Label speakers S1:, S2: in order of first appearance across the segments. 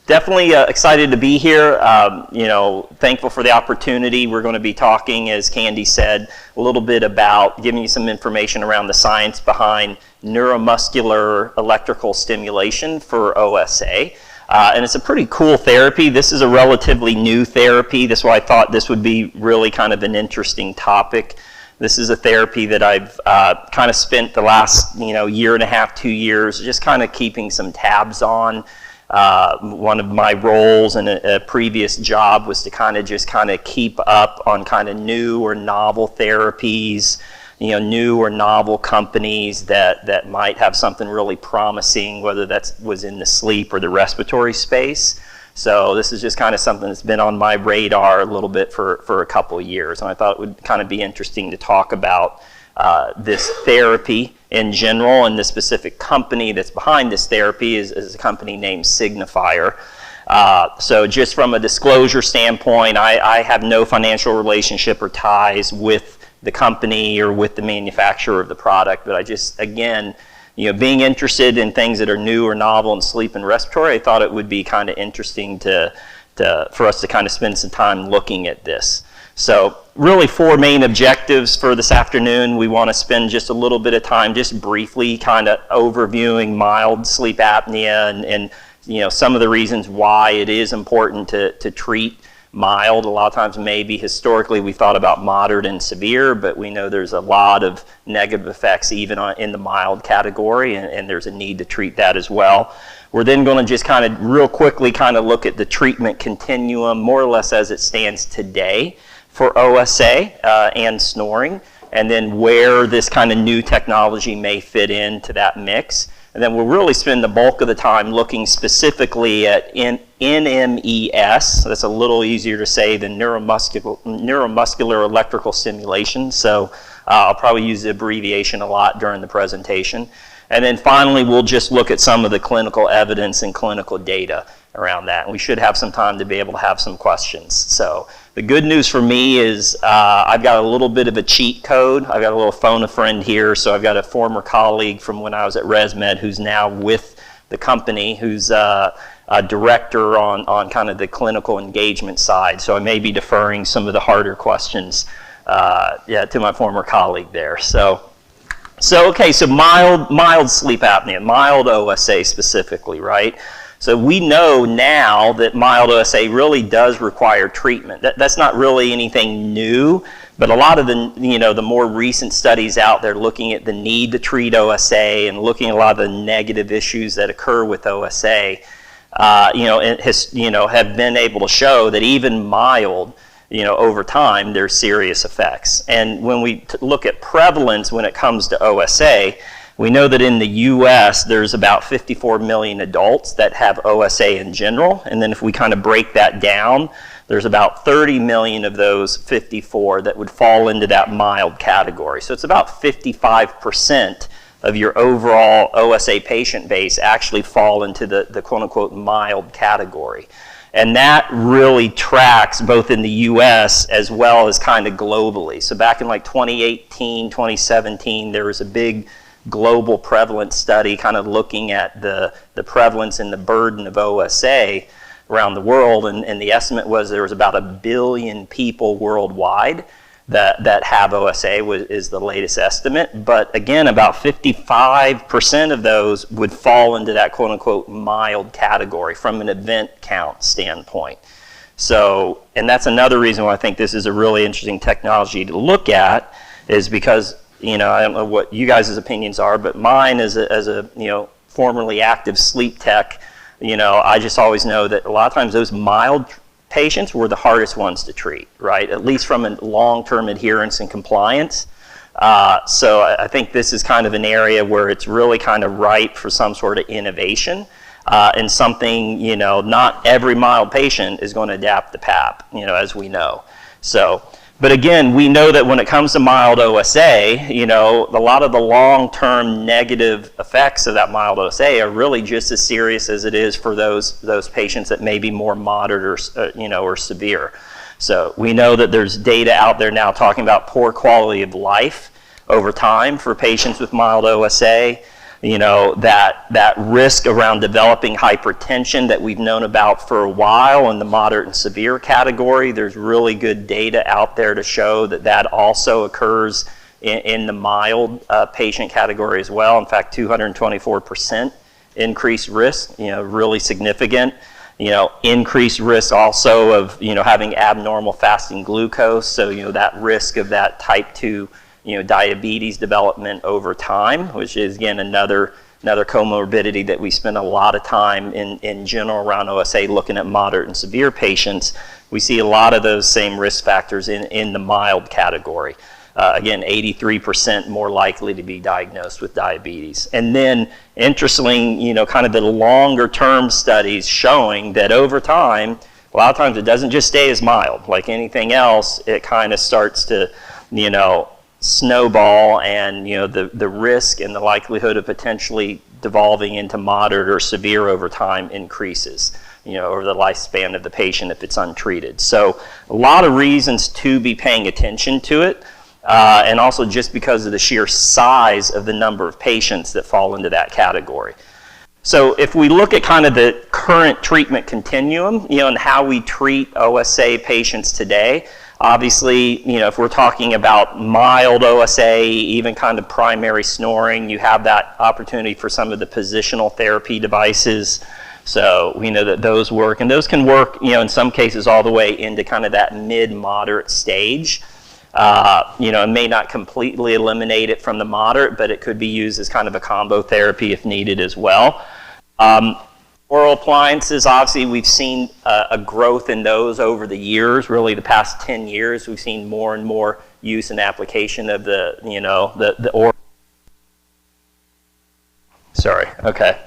S1: definitely excited to be here. Thankful for the opportunity. We're going to be talking, as Candy said, a little bit about giving you some information around the science behind neuromuscular electrical stimulation for OSA. And it's a pretty cool therapy. This is a relatively new therapy. That's why I thought this would be really kind of an interesting topic. This is a therapy that I've kind of spent the last year and a half, 2 years, just kind of keeping some tabs on. One of my roles in a previous job was to kind of keep up on kind of new or novel therapies, new or novel companies that might have something really promising, whether that was in the sleep or the respiratory space. So this is just kind of something that's been on my radar a little bit for a couple of years, and I thought it would kind of be interesting to talk about this therapy in general, and the specific company that's behind this therapy is a company named Signifier. So just from a disclosure standpoint, I have no financial relationship or ties with the company or with the manufacturer of the product, but I just, again, being interested in things that are new or novel in sleep and respiratory, I thought it would be kind of interesting for us to kind of spend some time looking at this. So really 4 main objectives for this afternoon. We want to spend just a little bit of time just briefly kind of overviewing mild sleep apnea and some of the reasons why it is important to treat mild. A lot of times maybe historically we thought about moderate and severe, but we know there's a lot of negative effects even in the mild category, and there's a need to treat that as well. We're then going to just kind of real quickly kind of look at the treatment continuum more or less as it stands today for OSA and snoring, and then where this kind of new technology may fit into that mix. And then we'll really spend the bulk of the time looking specifically at NMES. That's a little easier to say than neuromuscular electrical stimulation. So I'll probably use the abbreviation a lot during the presentation. And then finally, we'll just look at some of the clinical evidence and clinical data around that. And we should have some time to be able to have some questions. So the good news for me is I've got a little bit of a cheat code. I've got a little phone a friend here. So I've got a former colleague from when I was at ResMed who's now with the company, who's a director on kind of the clinical engagement side. So I may be deferring some of the harder questions to my former colleague there. So mild sleep apnea, mild OSA specifically, right? So we know now that mild OSA really does require treatment. That's not really anything new, but a lot of the more recent studies out there looking at the need to treat OSA and looking at a lot of the negative issues that occur with OSA, have been able to show that even mild, over time, there's serious effects. And when we look at prevalence when it comes to OSA, we know that in the US, there's about 54 million adults that have OSA in general. And then if we kind of break that down, there's about 30 million of those 54 that would fall into that mild category. So it's about 55% of your overall OSA patient base actually fall into the quote-unquote mild category. And that really tracks both in the US as well as kind of globally. So back in like 2018, 2017, there was a big global prevalence study kind of looking at the prevalence and the burden of OSA around the world, and the estimate was there was about 1 billion people worldwide that have OSA is the latest estimate. But again, about 55% of those would fall into that quote-unquote mild category from an event count standpoint. So, and that's another reason why I think this is a really interesting technology to look at, is because I don't know what you guys' opinions are, but mine as a formerly active sleep tech, I just always know that a lot of times those mild patients were the hardest ones to treat, right? At least from a long-term adherence and compliance. So I think this is kind of an area where it's really kind of ripe for some sort of innovation and something, not every mild patient is going to adapt the PAP, as we know. So. But again, we know that when it comes to mild OSA, a lot of the long-term negative effects of that mild OSA are really just as serious as it is for those patients that may be more moderate or severe. So we know that there's data out there now talking about poor quality of life over time for patients with mild OSA. that risk around developing hypertension that we've known about for a while in the moderate and severe category. There's really good data out there to show that that also occurs in the mild patient category as well. In fact, 224% increased risk, really significant. Increased risk also of, having abnormal fasting glucose. So, that risk of that type 2, diabetes development over time, which is, again, another comorbidity that we spend a lot of time in general around OSA looking at moderate and severe patients. We see a lot of those same risk factors in the mild category. Again, 83% more likely to be diagnosed with diabetes. And then, interestingly, kind of the longer term studies showing that over time, a lot of times it doesn't just stay as mild. Like anything else, it kind of starts to, snowball, and, the risk and the likelihood of potentially devolving into moderate or severe over time increases, over the lifespan of the patient if it's untreated. So a lot of reasons to be paying attention to it. And also just because of the sheer size of the number of patients that fall into that category. So if we look at kind of the current treatment continuum, and how we treat OSA patients today, obviously, if we're talking about mild OSA, even kind of primary snoring, you have that opportunity for some of the positional therapy devices. So we know that those work, and those can work, in some cases all the way into kind of that mid-moderate stage. It may not completely eliminate it from the moderate, but it could be used as kind of a combo therapy if needed as well. Oral appliances, obviously, we've seen a growth in those over the years. Really, the past 10 years, we've seen more and more use and application of the oral. Sorry, okay.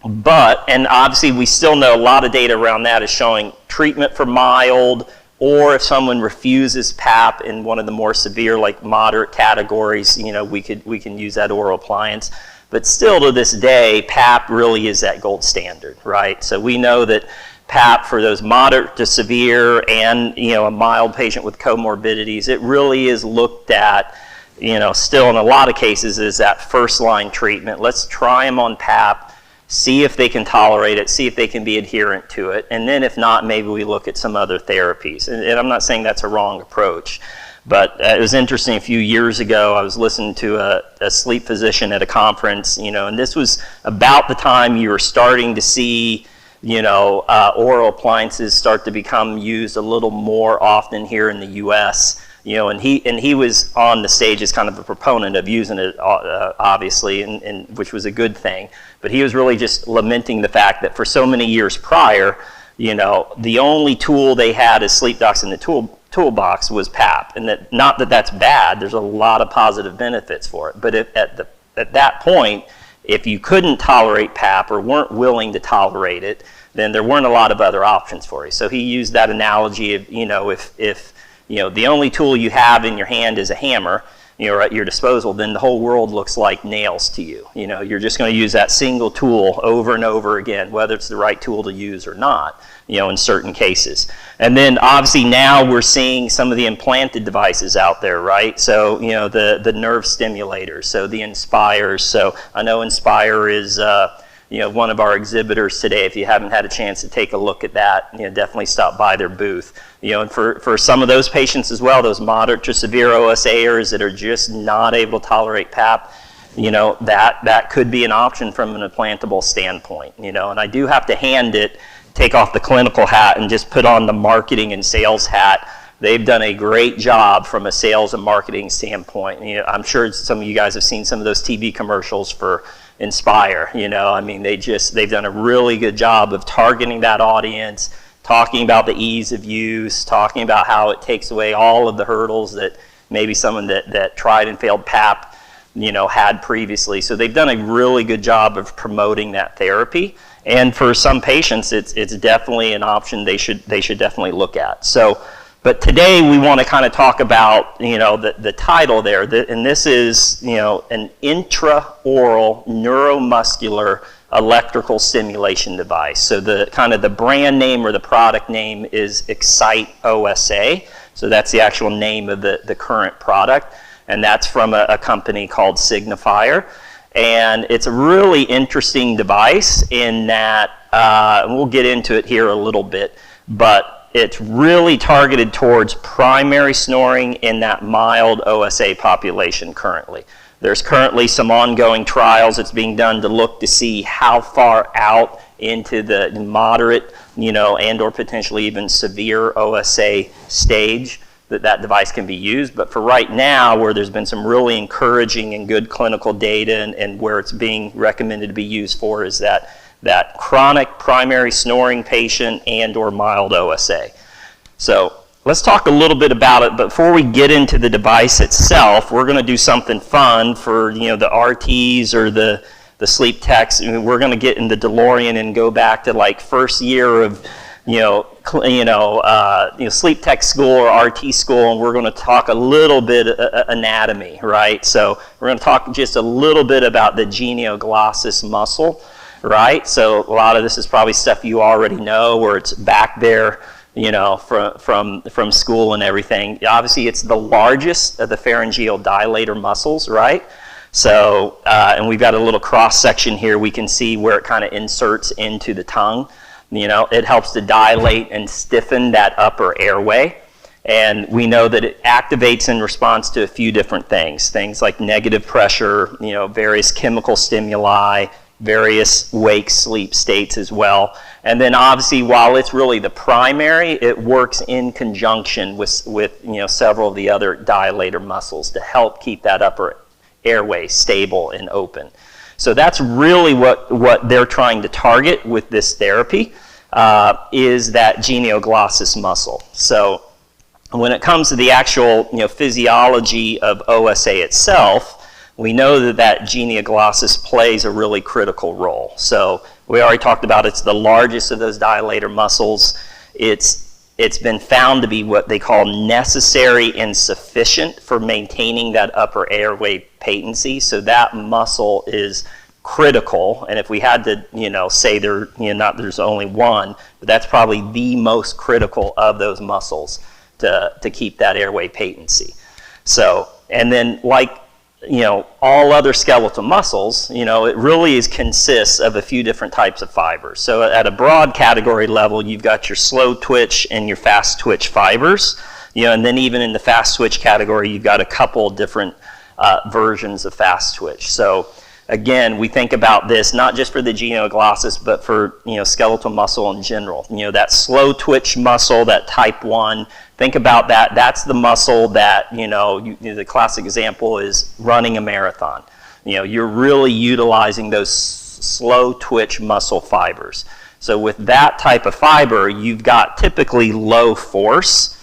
S1: And obviously, we still know a lot of data around that is showing treatment for mild, or if someone refuses PAP in one of the more severe, like moderate categories, we can use that oral appliance. But still to this day, PAP really is that gold standard, right? So we know that PAP for those moderate to severe and, a mild patient with comorbidities, it really is looked at, still in a lot of cases is that first line treatment. Let's try them on PAP. See if they can tolerate it, see if they can be adherent to it, and then if not, maybe we look at some other therapies. And I'm not saying that's a wrong approach, but it was interesting, a few years ago, I was listening to a sleep physician at a conference, and this was about the time you were starting to see, oral appliances start to become used a little more often here in the U.S., and he was on the stage as kind of a proponent of using it, obviously, and which was a good thing. But he was really just lamenting the fact that for so many years prior, the only tool they had as sleep docs in the toolbox was PAP. And that, not that that's bad, there's a lot of positive benefits for it. But at that point, if you couldn't tolerate PAP or weren't willing to tolerate it, then there weren't a lot of other options for you. So he used that analogy of, if the only tool you have in your hand is a hammer, at your disposal, then the whole world looks like nails to you. You're just going to use that single tool over and over again, whether it's the right tool to use or not, in certain cases. And then obviously now we're seeing some of the implanted devices out there, right? So, the nerve stimulators, so the Inspires. So I know Inspire is, one of our exhibitors today. If you haven't had a chance to take a look at that, definitely stop by their booth. And for some of those patients as well, those moderate to severe OSAers that are just not able to tolerate PAP, that could be an option from an implantable standpoint. And I do have to take off the clinical hat and just put on the marketing and sales hat. They've done a great job from a sales and marketing standpoint. I'm sure some of you guys have seen some of those TV commercials for Inspire. They've done a really good job of targeting that audience, talking about the ease of use, talking about how it takes away all of the hurdles that maybe someone that tried and failed PAP, had previously. So they've done a really good job of promoting that therapy. And for some patients, it's definitely an option they should definitely look at. But today we want to kind of talk about, the title there, and this is, an intraoral neuromuscular electrical stimulation device. So the brand name or the product name is Excite OSA. So that's the actual name of the current product, and that's from a company called Signifier. And it's a really interesting device in that, and we'll get into it here a little bit, but it's really targeted towards primary snoring in that mild OSA population currently. There's currently some ongoing trials that's being done to look to see how far out into the moderate, and or potentially even severe OSA stage that device can be used. But for right now, where there's been some really encouraging and good clinical data and where it's being recommended to be used for is that chronic primary snoring patient and or mild OSA. So let's talk a little bit about it. But before we get into the device itself, we're going to do something fun for the RTs or the sleep techs. We're going to get in the DeLorean and go back to like first year of sleep tech school or RT school, and we're going to talk a little bit anatomy, right? So we're going to talk just a little bit about the genioglossus muscle, right? So a lot of this is probably stuff you already know, where it's back there, from school and everything. Obviously, it's the largest of the pharyngeal dilator muscles, right? So, and we've got a little cross section here. We can see where it kind of inserts into the tongue. It helps to dilate and stiffen that upper airway. And we know that it activates in response to a few different things like negative pressure, various chemical stimuli, various wake sleep states as well. And then obviously, while it's really the primary, it works in conjunction with several of the other dilator muscles to help keep that upper airway stable and open. So that's really what they're trying to target with this therapy, is that genioglossus muscle. So when it comes to the actual physiology of OSA itself, we know that genioglossus plays a really critical role. So we already talked about it's the largest of those dilator muscles. It's been found to be what they call necessary and sufficient for maintaining that upper airway patency. So that muscle is critical, and if we had to say there's only one, but that's probably the most critical of those muscles to keep that airway patency. So, and then like all other skeletal muscles, it really consists of a few different types of fibers. So at a broad category level, you've got your slow twitch and your fast twitch fibers, and then even in the fast twitch category, you've got a couple different versions of fast twitch. So again, we think about this not just for the genioglossus, but for skeletal muscle in general. That slow twitch muscle, that type 1. Think about that. That's the muscle that the classic example is running a marathon. You're really utilizing those slow twitch muscle fibers. So with that type of fiber, you've got typically low force.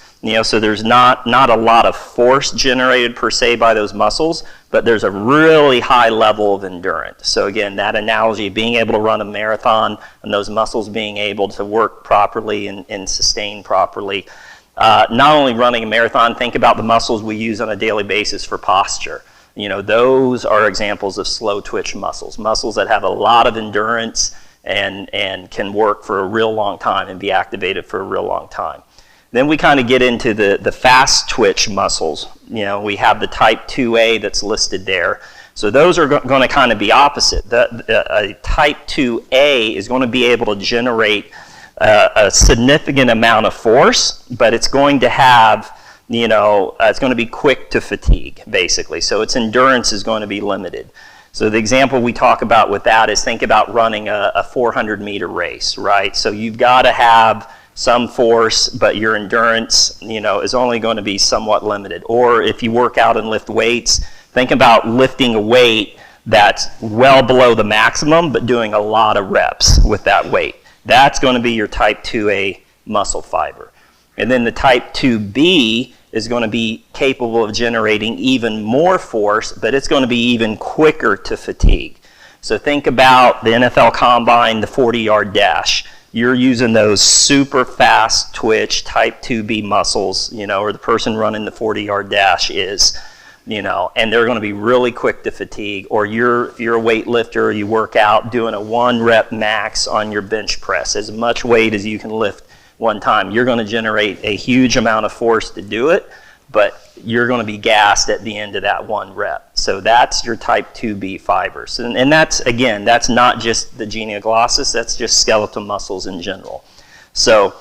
S1: So there's not a lot of force generated per se by those muscles, but there's a really high level of endurance. So again, that analogy of being able to run a marathon and those muscles being able to work properly and sustain properly. Not only running a marathon, think about the muscles we use on a daily basis for posture. Those are examples of slow twitch muscles that have a lot of endurance and can work for a real long time and be activated for a real long time. Then we kind of get into the fast twitch muscles. We have the type 2A that's listed there. So those are going to kind of be opposite. A type 2A is going to be able to generate a significant amount of force, but it's going to have, it's going to be quick to fatigue, basically. So its endurance is going to be limited. So the example we talk about with that is think about running a 400-meter race, right? So you've got to have some force, but your endurance, is only going to be somewhat limited. Or if you work out and lift weights, think about lifting a weight that's well below the maximum, but doing a lot of reps with that weight. That's going to be your type 2A muscle fiber. And then the type 2B is going to be capable of generating even more force, but it's going to be even quicker to fatigue. So think about the NFL Combine, the 40-yard dash. You're using those super fast twitch type 2B muscles, or the person running the 40-yard dash is, and they're going to be really quick to fatigue. Or if you're a weightlifter, you work out doing a 1 rep max on your bench press, as much weight as you can lift one time. You're going to generate a huge amount of force to do it, but you're going to be gassed at the end of that 1 rep. So that's your type 2B fibers. And that's, again, that's not just the genioglossus, that's just skeletal muscles in general. So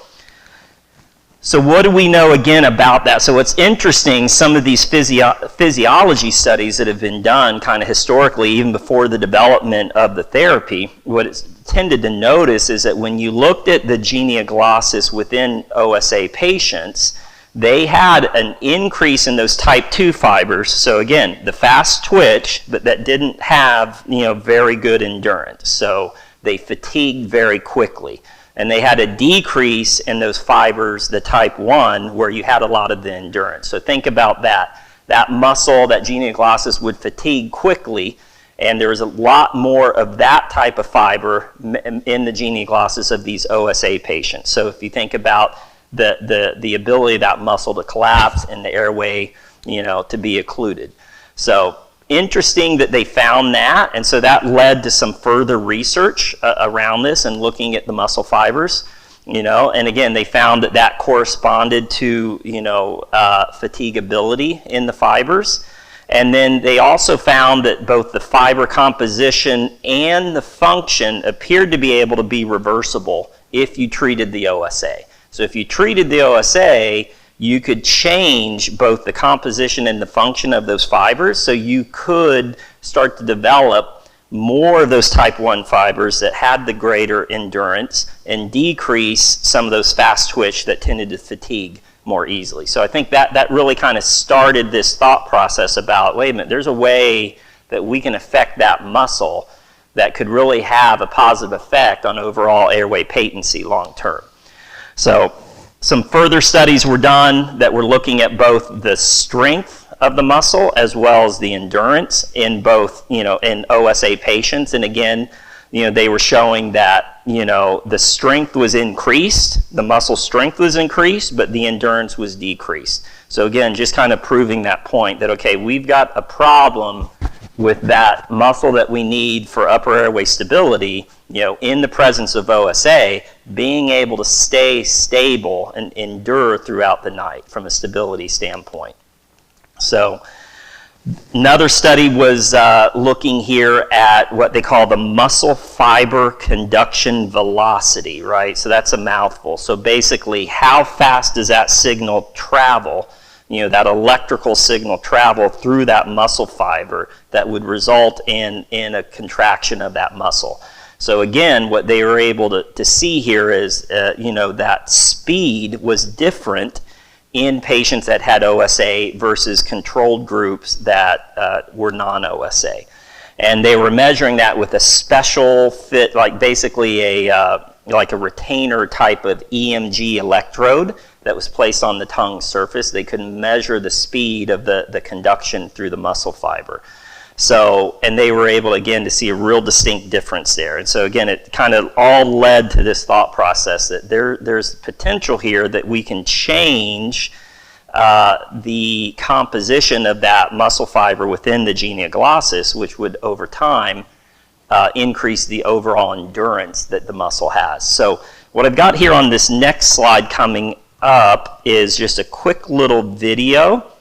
S1: what do we know again about that? So what's interesting, some of these physiology studies that have been done kind of historically, even before the development of the therapy, what it's tended to notice is that when you looked at the genioglossus within OSA patients, they had an increase in those type 2 fibers. So again, the fast twitch, but that didn't have, very good endurance. So they fatigued very quickly. And they had a decrease in those fibers, the type 1, where you had a lot of the endurance. So think about that. That muscle, that genioglossus would fatigue quickly, and there was a lot more of that type of fiber in the genioglossus of these OSA patients. So if you think about the ability of that muscle to collapse and the airway, to be occluded. So interesting that they found that, and so that led to some further research around this and looking at the muscle fibers, and again, they found that corresponded to, fatigability in the fibers. And then they also found that both the fiber composition and the function appeared to be able to be reversible if you treated the OSA. So if you treated the OSA, you could change both the composition and the function of those fibers, so you could start to develop more of those type 1 fibers that had the greater endurance and decrease some of those fast twitch that tended to fatigue more easily. So I think that really kind of started this thought process about, wait a minute, there's a way that we can affect that muscle that could really have a positive effect on overall airway patency long term. So some further studies were done that were looking at both the strength of the muscle as well as the endurance in both, in OSA patients. And again, they were showing that, the strength was increased, the muscle strength was increased, but the endurance was decreased. So again, just kind of proving that point that, okay, we've got a problem with that muscle that we need for upper airway stability, in the presence of OSA, being able to stay stable and endure throughout the night from a stability standpoint. So another study was looking here at what they call the muscle fiber conduction velocity, right? So that's a mouthful. So basically, how fast does that signal travel, that electrical signal travel through that muscle fiber that would result in a contraction of that muscle. So again, what they were able to see here is, that speed was different in patients that had OSA versus controlled groups that were non-OSA. And they were measuring that with a special fit, like basically like a retainer type of EMG electrode that was placed on the tongue surface. They could measure the speed of the conduction through the muscle fiber. So, and they were able, again, to see a real distinct difference there. And so, again, it kind of all led to this thought process that there's potential here that we can change the composition of that muscle fiber within the genioglossus, which would, over time, increase the overall endurance that the muscle has. So, what I've got here on this next slide coming up is just a quick little video,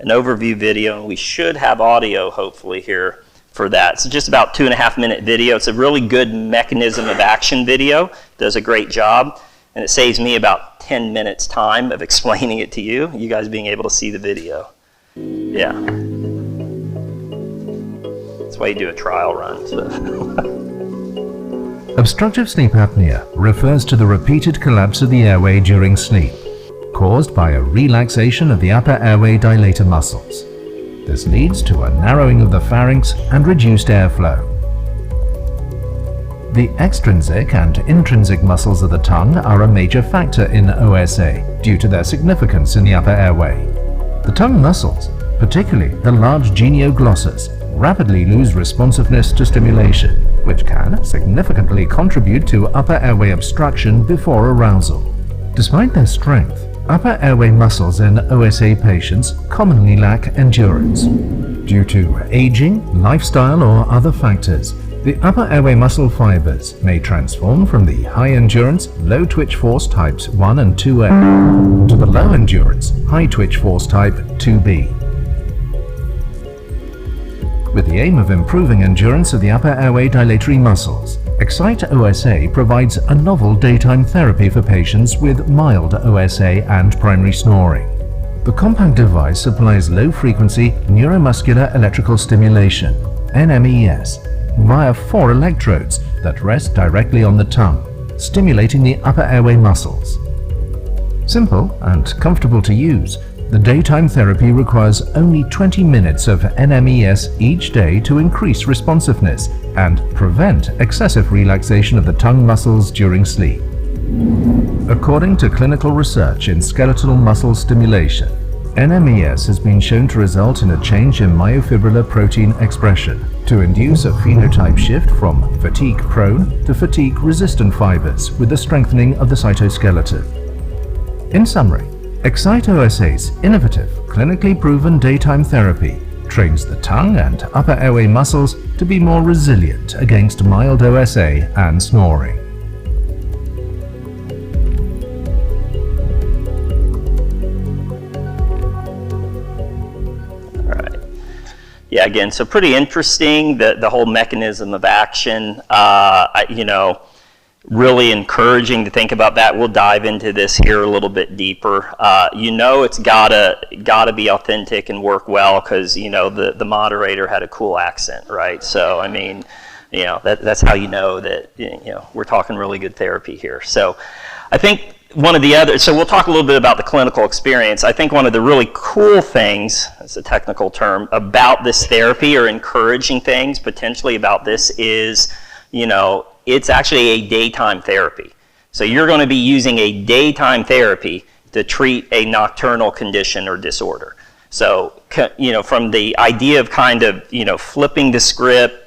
S1: an overview video, and we should have audio hopefully here for that. It's just about 2.5 minute video. It's a really good mechanism of action video, does a great job, and it saves me about 10 minutes time of explaining it to you guys being able to see the video. Yeah. That's why you do a trial run. So.
S2: Obstructive sleep apnea refers to the repeated collapse of the airway during sleep, caused by a relaxation of the upper airway dilator muscles. This leads to a narrowing of the pharynx and reduced airflow. The extrinsic and intrinsic muscles of the tongue are a major factor in OSA due to their significance in the upper airway. The tongue muscles, particularly the large genioglossus, rapidly lose responsiveness to stimulation, which can significantly contribute to upper airway obstruction before arousal. Despite their strength, upper airway muscles in OSA patients commonly lack endurance. Due to aging, lifestyle, or other factors, The upper airway muscle fibers may transform from the high-endurance, low-twitch force types 1 and 2A to the low-endurance, high-twitch force type 2B. With the aim of improving endurance of the upper airway dilatory muscles, Excite OSA provides a novel daytime therapy for patients with mild OSA and primary snoring. The compact device supplies low-frequency neuromuscular electrical stimulation, NMES, via 4 electrodes that rest directly on the tongue, stimulating the upper airway muscles. Simple and comfortable to use, the daytime therapy requires only 20 minutes of NMES each day to increase responsiveness and prevent excessive relaxation of the tongue muscles during sleep. According to clinical research in skeletal muscle stimulation, NMES has been shown to result in a change in myofibrillar protein expression to induce a phenotype shift from fatigue-prone to fatigue-resistant fibers with the strengthening of the cytoskeleton. In summary, Excite OSA's innovative, clinically proven daytime therapy trains the tongue and upper airway muscles to be more resilient against mild OSA and snoring.
S1: Yeah, again, so pretty interesting, the whole mechanism of action, really encouraging to think about that. We'll dive into this here a little bit deeper. It's gotta be authentic and work well because, the moderator had a cool accent, right? So, I mean, that's how you know that, we're talking really good therapy here. So I think so we'll talk a little bit about the clinical experience. I think one of the really cool things, that's a technical term, about this therapy or encouraging things potentially about this is, it's actually a daytime therapy. So you're going to be using a daytime therapy to treat a nocturnal condition or disorder. So, from the idea of kind of, flipping the script,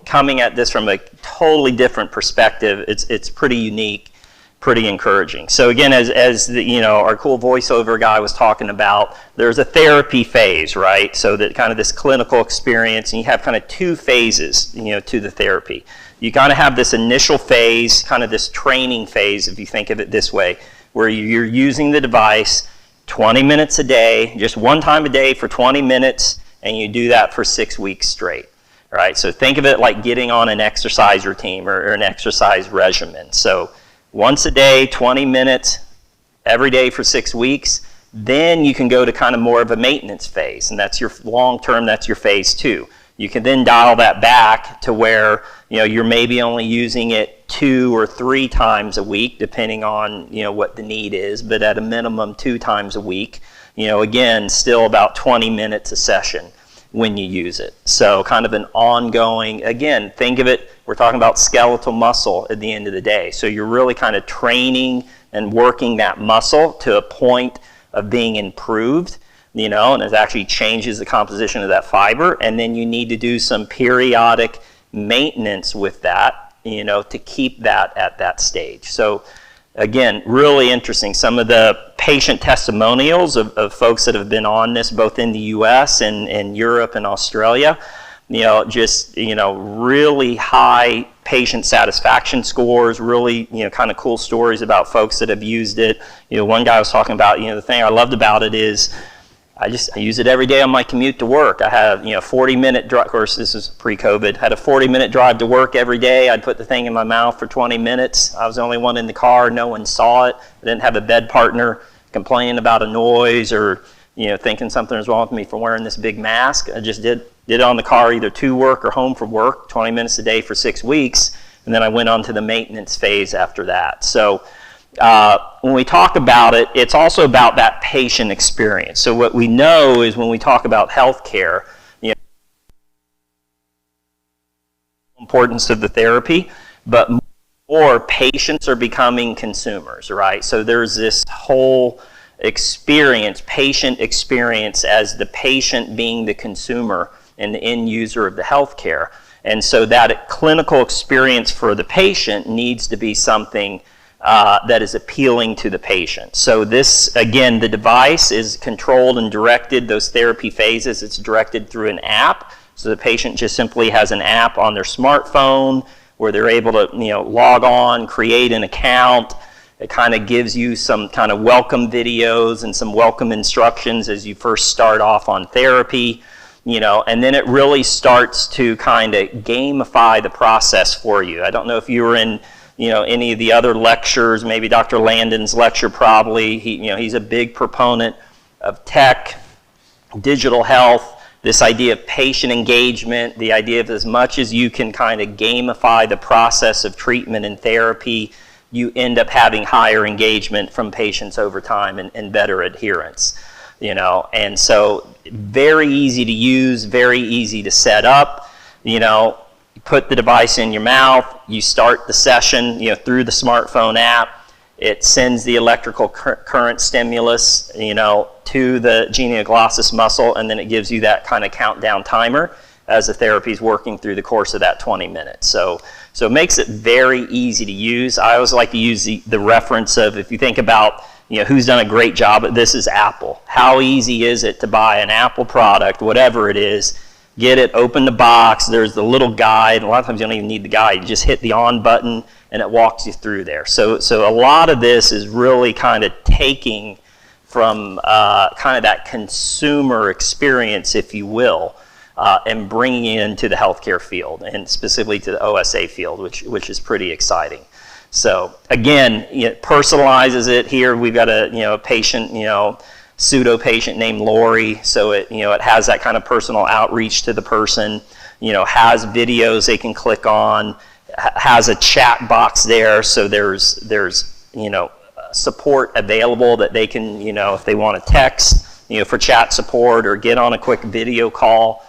S1: coming at this from a totally different perspective, it's pretty unique. Pretty encouraging. So again, as our cool voiceover guy was talking about, there's a therapy phase, right? So that kind of this clinical experience, and you have kind of 2 phases, to the therapy. You kind of have this initial phase, kind of this training phase, if you think of it this way, where you're using the device 20 minutes a day, just one time a day for 20 minutes, and you do that for 6 weeks straight, right? So think of it like getting on an exercise routine or an exercise regimen. So once a day, 20 minutes, every day for 6 weeks, then you can go to kind of more of a maintenance phase, and that's your long term, that's your phase 2. You can then dial that back to where, you're maybe only using it 2 or 3 times a week, depending on, what the need is, but at a minimum 2 times a week. Again, still about 20 minutes a session when you use it. So kind of an ongoing, again, think of it, we're talking about skeletal muscle at the end of the day. So you're really kind of training and working that muscle to a point of being improved, and it actually changes the composition of that fiber. And then you need to do some periodic maintenance with that, to keep that at that stage. So again, really interesting. Some of the patient testimonials of folks that have been on this, both in the US and Europe and Australia, really high patient satisfaction scores, really, kind of cool stories about folks that have used it. One guy was talking about, the thing I loved about it is I use it every day on my commute to work. I have, 40-minute drive, of course this is pre-COVID, had a 40-minute drive to work every day. I'd put the thing in my mouth for 20 minutes. I was the only one in the car, no one saw it. I didn't have a bed partner complaining about a noise or, thinking something was wrong with me for wearing this big mask. I just did it on the car either to work or home from work, 20 minutes a day for 6 weeks, and then I went on to the maintenance phase after that. So when we talk about it, it's also about that patient experience. So what we know is when we talk about healthcare, importance of the therapy, but more patients are becoming consumers, right? So there's this whole experience, patient experience as the patient being the consumer and the end user of the healthcare. And so that clinical experience for the patient needs to be something that is appealing to the patient. So this, again, the device is controlled and directed, those therapy phases, it's directed through an app So the patient just simply has an app on their smartphone where they're able to, log on, create an account. It kind of gives you some kind of welcome videos and some welcome instructions as you first start off on therapy, and then it really starts to kind of gamify the process for you. I don't know if you were in, any of the other lectures, maybe Dr. Landon's lecture probably. He's a big proponent of tech, digital health, this idea of patient engagement, the idea of as much as you can kind of gamify the process of treatment and therapy, you end up having higher engagement from patients over time and better adherence, And so very easy to use, very easy to set up, You put the device in your mouth, you start the session, through the smartphone app. It sends the electrical current stimulus, to the genioglossus muscle, and then it gives you that kind of countdown timer as the therapy is working through the course of that 20 minutes. So it makes it very easy to use. I always like to use the reference of, if you think about, who's done a great job at this, is Apple. How easy is it to buy an Apple product, whatever it is, get it, open the box, there's the little guide. A lot of times you don't even need the guide. You just hit the on button and it walks you through there. So a lot of this is really kind of taking from kind of that consumer experience, if you will, and bringing it into the healthcare field, and specifically to the OSA field, which is pretty exciting. So again, it personalizes it here. We've got a patient, pseudo patient named Lori. So it has that kind of personal outreach to the person. Has videos they can click on. Has a chat box there. So there's support available that they can if they want to text for chat support or get on a quick video call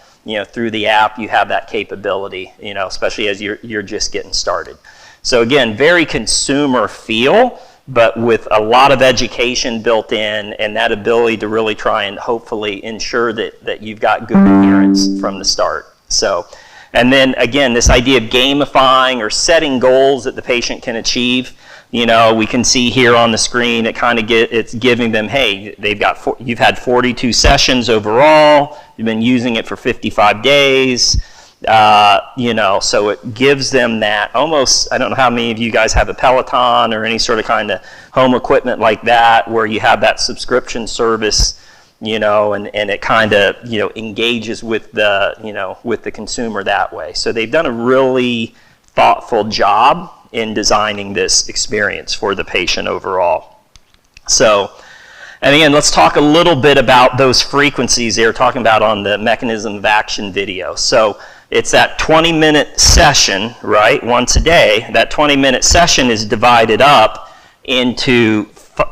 S1: through the app. You have that capability especially as you're just getting started. So again, very consumer feel, but with a lot of education built in, and that ability to really try and hopefully ensure that you've got good adherence from the start. So, and then again, this idea of gamifying or setting goals that the patient can achieve. We can see here on the screen, it's giving them, hey, you've had 42 sessions overall, you've been using it for 55 days. So it gives them that almost, I don't know how many of you guys have a Peloton or any sort of kind of home equipment like that, where you have that subscription service, and it kind of, engages with the consumer that way. So they've done a really thoughtful job in designing this experience for the patient overall. So, and again, let's talk a little bit about those frequencies they were talking about on the mechanism of action video. So it's that 20-minute session, right, once a day. That 20-minute session is divided up into 4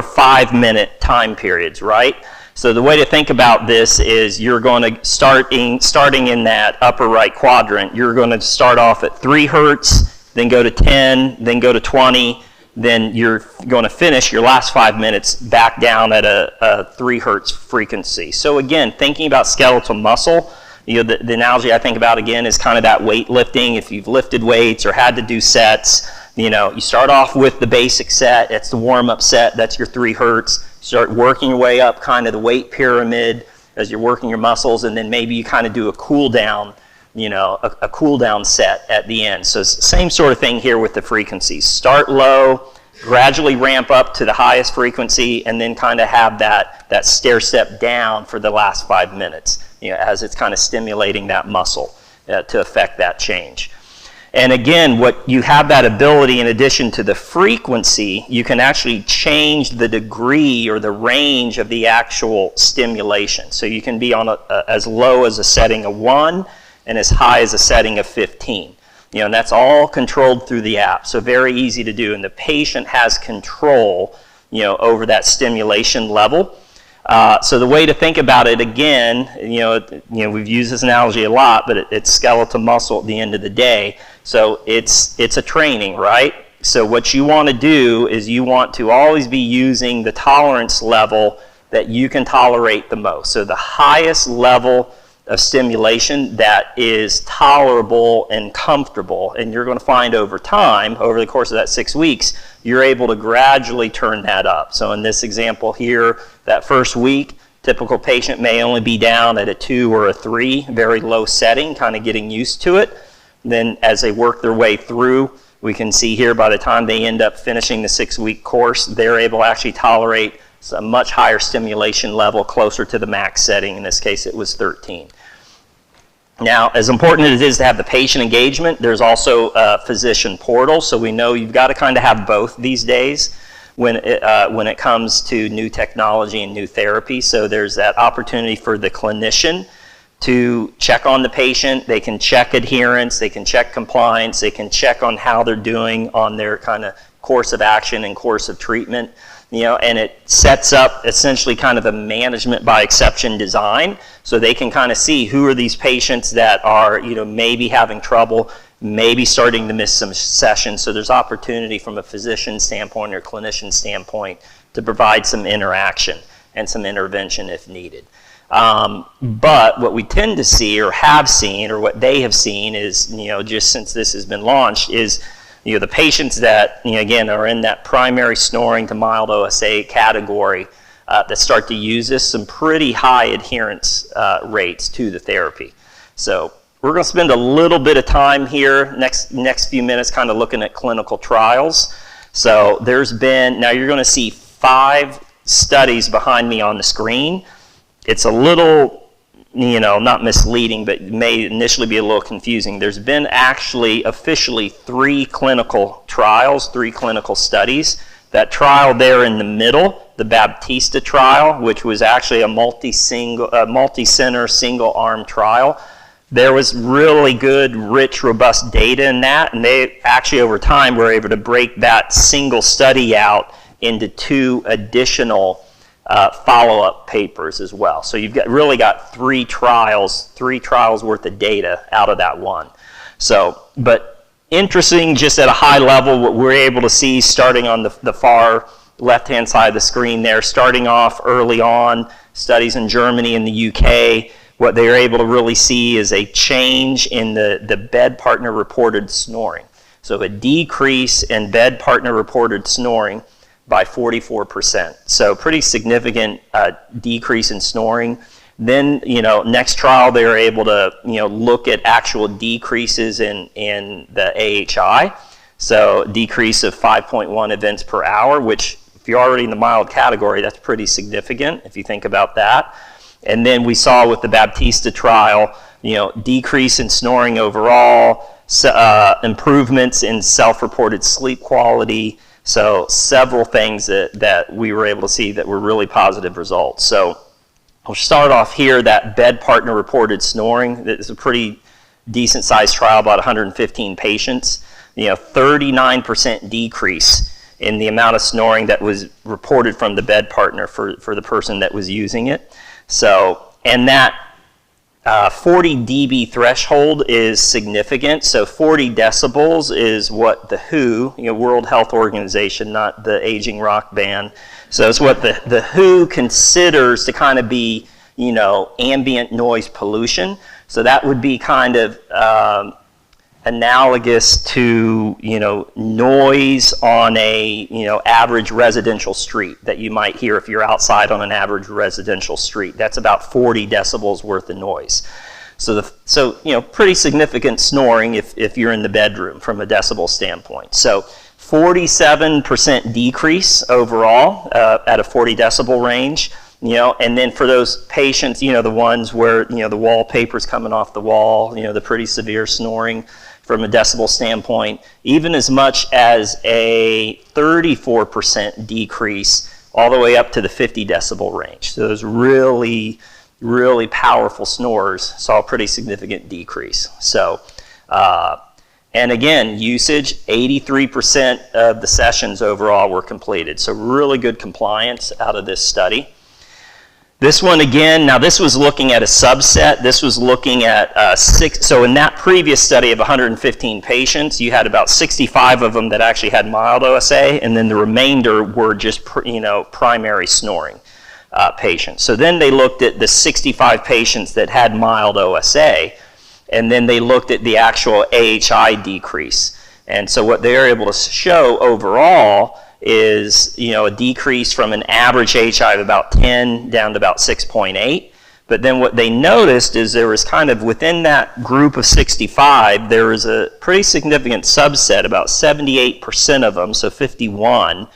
S1: 5-minute time periods, right? So the way to think about this is you're going to starting in that upper right quadrant, you're going to start off at 3 hertz, then go to 10, then go to 20, then you're going to finish your last 5 minutes back down at a 3 hertz frequency. So again, thinking about skeletal muscle, the analogy I think about again is kind of that weightlifting. If you've lifted weights or had to do sets, you start off with the basic set, that's the warm-up set, that's your 3 hertz. You start working your way up kind of the weight pyramid as you're working your muscles, and then maybe you kind of do a cool down, a cool down set at the end. So same sort of thing here with the frequencies. Start low, gradually ramp up to the highest frequency, and then kind of have that stair step down for the last 5 minutes, as it's kind of stimulating that muscle to affect that change. And again, what you have that ability, in addition to the frequency, you can actually change the degree or the range of the actual stimulation. So you can be on as low as a setting of 1 and as high as a setting of 15. And that's all controlled through the app. So very easy to do. And the patient has control, over that stimulation level. So the way to think about it again, we've used this analogy a lot, but it's skeletal muscle at the end of the day. So it's a training, right? So what you want to do is you want to always be using the tolerance level that you can tolerate the most. So the highest level of stimulation that is tolerable and comfortable, and you're going to find over time, over the course of that 6 weeks, you're able to gradually turn that up. So in this example here, that first week, Typical patient may only be down at a 2 or a 3, very low setting, kind of getting used to it. Then as they work their way through, we can see here by the time they end up finishing the 6-week course, they're able to actually tolerate a much higher stimulation level closer to the max setting. In this case, it was 13. Now, as important as it is to have the patient engagement, there's also a physician portal. So we know you've got to kind of have both these days when it comes to new technology and new therapy. So there's that opportunity for the clinician to check on the patient. They can check adherence, they can check compliance, they can check on how they're doing on their kind of course of action and course of treatment. And it sets up essentially kind of a management by exception design, so they can kind of see who are these patients that are, maybe having trouble, maybe starting to miss some sessions. So there's opportunity from a physician standpoint or clinician standpoint to provide some interaction and some intervention if needed. But what we tend to see or have seen, or what they have seen is, just since this has been launched, is the patients that, again, are in that primary snoring to mild OSA category that start to use this, some pretty high adherence rates to the therapy. So we're going to spend a little bit of time here, next few minutes, kind of looking at clinical trials. So there's been, now you're going to see 5 studies behind me on the screen. It's a little, not misleading, but may initially be a little confusing. There's been actually officially 3 clinical trials, 3 clinical studies. That trial there in the middle, the Baptista trial, which was actually a multi-center, single-arm trial. There was really good, rich, robust data in that, and they actually over time were able to break that single study out into 2 additional follow-up papers as well. So you've really got 3 trials worth of data out of that one. So, but interesting, just at a high level, what we're able to see starting on the far left-hand side of the screen there, starting off early on, studies in Germany and the UK, what they're able to really see is a change in the bed partner reported snoring. So a decrease in bed partner reported snoring by 44%. So pretty significant decrease in snoring. Then, next trial, they were able to, look at actual decreases in the AHI. So decrease of 5.1 events per hour, which if you're already in the mild category, that's pretty significant if you think about that. And then we saw with the Baptista trial, decrease in snoring overall, improvements in self-reported sleep quality. So several things that we were able to see that were really positive results. So we'll start off here, that bed partner reported snoring. It's a pretty decent sized trial, about 115 patients. 39% decrease in the amount of snoring that was reported from the bed partner for the person that was using it. So, and that 40 dB threshold is significant. So 40 decibels is what the WHO, World Health Organization, not the aging rock band. So it's what the WHO considers to kind of be, ambient noise pollution. So that would be kind of analogous to, noise on a, average residential street that you might hear if you're outside on an average residential street. That's about 40 decibels worth of noise. So, pretty significant snoring if you're in the bedroom from a decibel standpoint. So 47% decrease overall at a 40 decibel range. And then for those patients, the ones where, the wallpaper's coming off the wall, the pretty severe snoring from a decibel standpoint, even as much as a 34% decrease all the way up to the 50 decibel range. So those really, really powerful snorers saw a pretty significant decrease. So, and again, usage, 83% of the sessions overall were completed. So really good compliance out of this study. This one again, now this was looking at a subset. This was looking at 6, so in that previous study of 115 patients, you had about 65 of them that actually had mild OSA, and then the remainder were just, primary snoring patients. So then they looked at the 65 patients that had mild OSA, and then they looked at the actual AHI decrease. And so what they're able to show overall is, a decrease from an average AHI of about 10 down to about 6.8. But then what they noticed is there was kind of within that group of 65, there was a pretty significant subset, about 78% of them, so 51,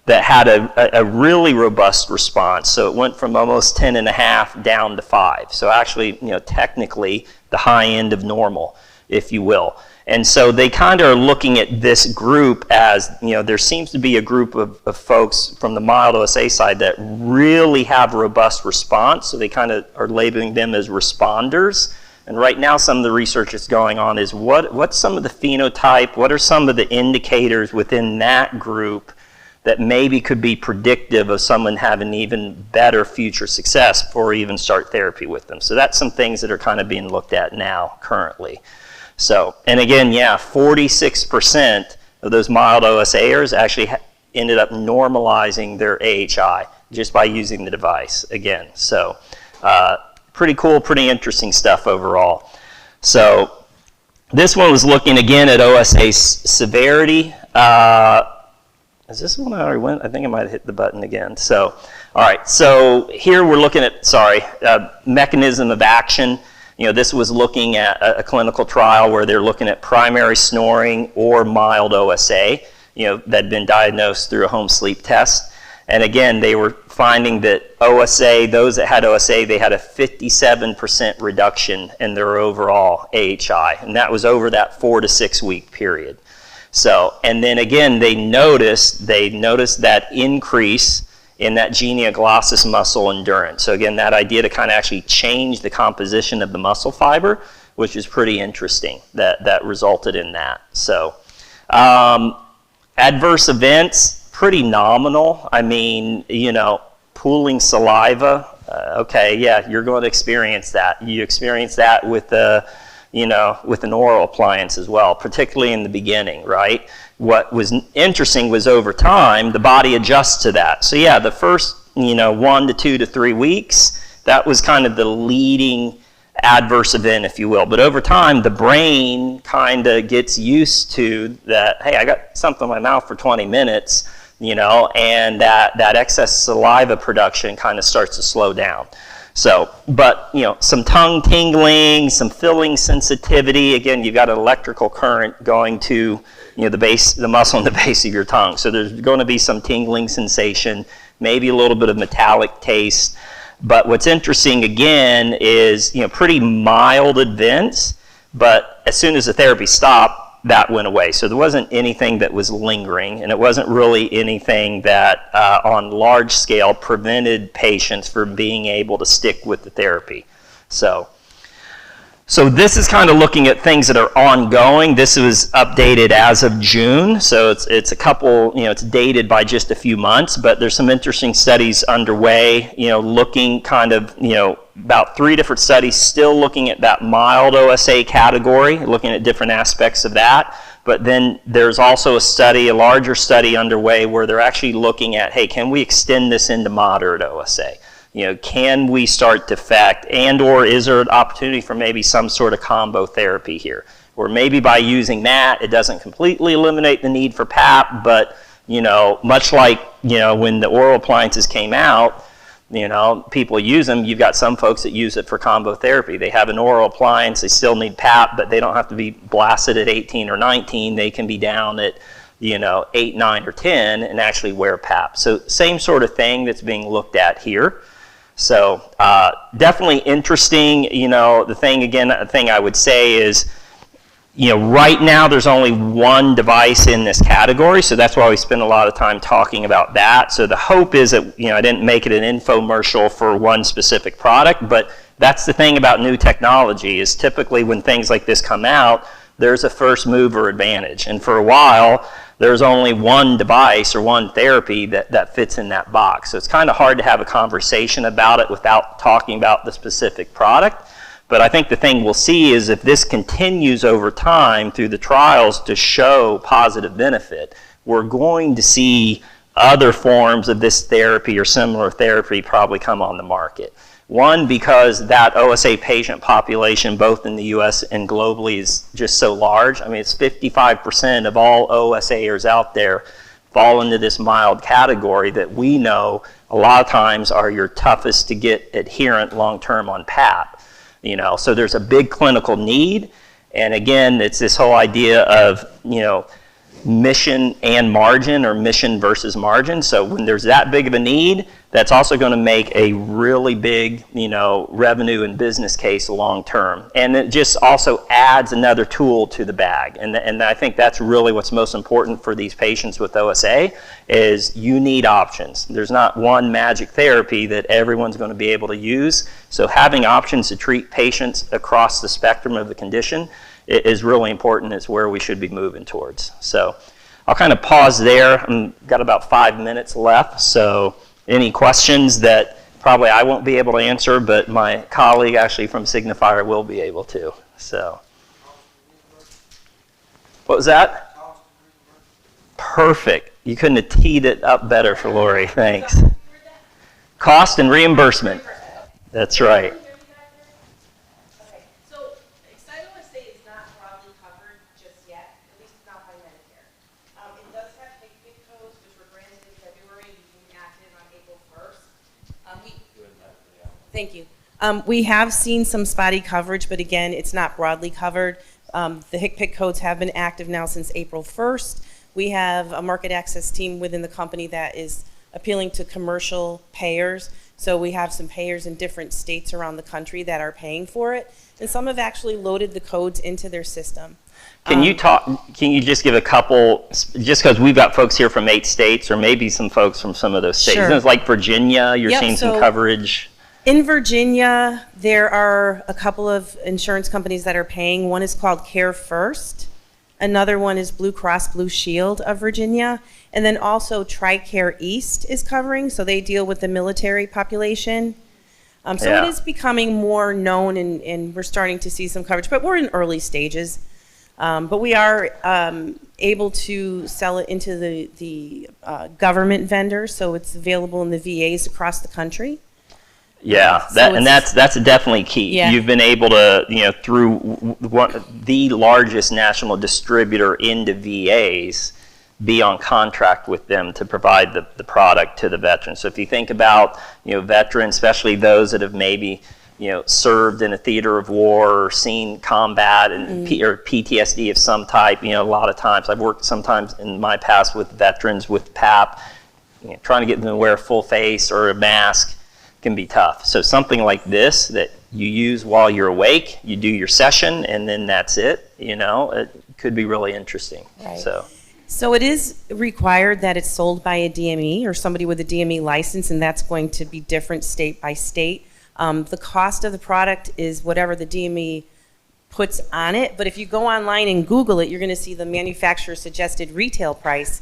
S1: that had a really robust response. So it went from almost 10.5 down to 5. So actually, technically the high end of normal, if you will. And so they kind of are looking at this group as, there seems to be a group of folks from the mild OSA side that really have robust response. So they kind of are labeling them as responders. And right now some of the research that's going on is what's some of the phenotype, what are some of the indicators within that group that maybe could be predictive of someone having even better future success before we even start therapy with them. So that's some things that are kind of being looked at now currently. So, and again, 46% of those mild OSAers actually ended up normalizing their AHI just by using the device again. So pretty cool, pretty interesting stuff overall. So this one was looking again at OSA severity. Is this one I already went? I think I might have hit the button again. So, all right, so here we're looking at, mechanism of action. This was looking at a clinical trial where they're looking at primary snoring or mild OSA, that had been diagnosed through a home sleep test. And again, they were finding that OSA, those that had OSA, they had a 57% reduction in their overall AHI. And that was over that 4 to 6 week period. So, and then again, they noticed that increase in that genioglossus muscle endurance. So again, that idea to kind of actually change the composition of the muscle fiber, which is pretty interesting, that resulted in that. So, adverse events, pretty nominal. I mean, pooling saliva, okay, yeah, you're going to experience that. You experience that with with an oral appliance as well, particularly in the beginning, right? What was interesting was over time, the body adjusts to that. So yeah, the first, 1 to 2 to 3 weeks, that was kind of the leading adverse event, if you will. But over time, the brain kind of gets used to that, hey, I got something in my mouth for 20 minutes, and that excess saliva production kind of starts to slow down. So, but, some tongue tingling, some filling sensitivity. Again, you've got an electrical current going to, the muscle in the base of your tongue. So there's going to be some tingling sensation, maybe a little bit of metallic taste. But what's interesting, again, is, pretty mild events, but as soon as the therapy stopped, that went away. So there wasn't anything that was lingering, and it wasn't really anything that on large scale prevented patients from being able to stick with the therapy. So this is kind of looking at things that are ongoing. This was updated as of June, so it's a couple, it's dated by just a few months, but there's some interesting studies underway, looking kind of, about 3 different studies still looking at that mild OSA category, looking at different aspects of that. But then there's also a larger study underway where they're actually looking at, hey, can we extend this into moderate OSA? Can we start to affect, and or is there an opportunity for maybe some sort of combo therapy here? Or maybe by using that, it doesn't completely eliminate the need for PAP, but, much like, when the oral appliances came out, people use them. You've got some folks that use it for combo therapy. They have an oral appliance, they still need PAP, but they don't have to be blasted at 18 or 19. They can be down at, 8, 9, or 10 and actually wear PAP. So same sort of thing that's being looked at here. So definitely interesting. The thing I would say is, right now there's only one device in this category, so that's why we spend a lot of time talking about that. So the hope is that, I didn't make it an infomercial for one specific product, but that's the thing about new technology is typically when things like this come out, there's a first mover advantage. And for a while, there's only one device or one therapy that fits in that box. So it's kind of hard to have a conversation about it without talking about the specific product. But I think the thing we'll see is if this continues over time through the trials to show positive benefit, we're going to see other forms of this therapy or similar therapy probably come on the market. One, because that OSA patient population, both in the US and globally, is just so large. I mean, it's 55% of all OSAers out there fall into this mild category that we know a lot of times are your toughest to get adherent long-term on PAP. You know, so there's a big clinical need, and again, it's this whole idea of, you know, mission and margin, or mission versus margin. So when there's that big of a need, that's also going to make a really big, you know, revenue and business case long term. And it just also adds another tool to the bag. And I think that's really what's most important for these patients with OSA, is you need options. There's not one magic therapy that everyone's going to be able to use. So having options to treat patients across the spectrum of the condition is really important. It's where we should be moving towards. So I'll kind of pause there. I've got about 5 minutes left. So any questions that probably I won't be able to answer, but my colleague actually from Signifier will be able to. So what was that? Perfect. You couldn't have teed it up better for Lori. Thanks. Cost and reimbursement. That's right.
S3: Thank you. We have seen some spotty coverage, but again, it's not broadly covered. The HCPCS codes have been active now since April 1st. We have a market access team within the company that is appealing to commercial payers. So we have some payers in different states around the country that are paying for it, and some have actually loaded the codes into their system.
S1: Can you just give a couple, just because we've got folks here from 8 states, or maybe some folks from some of those states.
S3: Sure.
S1: It's like Virginia, you're seeing some coverage.
S3: In Virginia, there are a couple of insurance companies that are paying. One is called Care First. Another one is Blue Cross Blue Shield of Virginia. And then also TRICARE East is covering, so they deal with the military population. So it is becoming more known, and we're starting to see some coverage, but we're in early stages. But we are able to sell it into the government vendors, so it's available in the VAs across the country.
S1: Yeah, that's definitely key.
S3: Yeah.
S1: You've been able to, you know, through the largest national distributor into VAs, be on contract with them to provide the product to the veterans. So if you think about, you know, veterans, especially those that have maybe, you know, served in a theater of war or seen combat and or PTSD of some type, you know, a lot of times I've worked sometimes in my past with veterans with PAP, you know, trying to get them to wear a full face or a mask can be tough. So something like this that you use while you're awake, you do your session, and then that's it, you know, it could be really interesting.
S3: Right.
S1: So
S3: it is required that it's sold by a DME or somebody with a DME license, and that's going to be different state by state. The cost of the product is whatever the DME puts on it, but if you go online and Google it, you're going to see the manufacturer suggested retail price,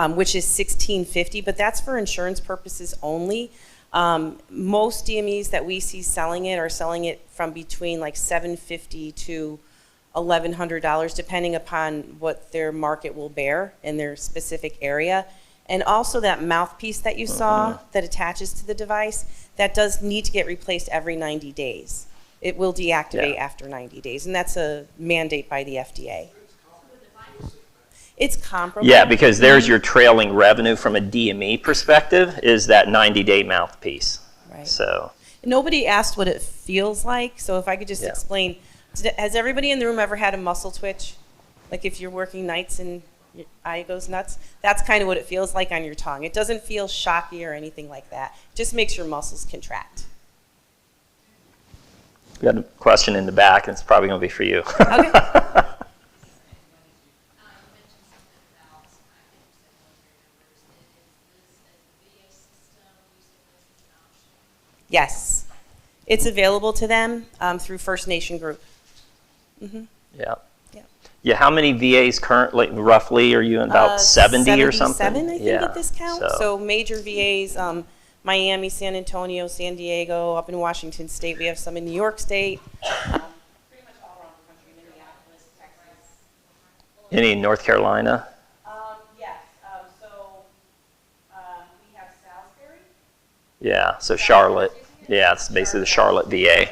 S3: which is $16.50, but that's for insurance purposes only. Most DMEs that we see selling it are selling it from between like $750 to $1,100, depending upon what their market will bear in their specific area. And also that mouthpiece that you saw that attaches to the device, that does need to get replaced every 90 days. It will deactivate after 90 days, and that's a mandate by the FDA. It's comparable.
S1: yeah, because there's your trailing revenue from a DME perspective, is that 90-day mouthpiece.
S3: Right.
S1: So
S3: Nobody asked what it feels like, so if I could just explain. Has everybody in the room ever had a muscle twitch? Like if you're working nights and your eye goes nuts? That's kind of what it feels like on your tongue. It doesn't feel shocky or anything like that. It just makes your muscles contract.
S1: we got a question in the back, and it's probably going to be for you.
S3: Okay. Yes. It's available to them through First Nation Group.
S1: Yeah.
S3: Yeah.
S1: Yeah, how many VAs currently, roughly, are you in about 70 or something?
S3: 77, I think, at this count.
S1: So
S3: So major VAs, Miami, San Antonio, San Diego, up in Washington State. We have some in New York State. Pretty much all around the country, Minneapolis, Texas.
S1: any in North Carolina?
S3: Yes. We have Salisbury.
S1: Yeah, so Charlotte. Yeah, it's basically the Charlotte VA.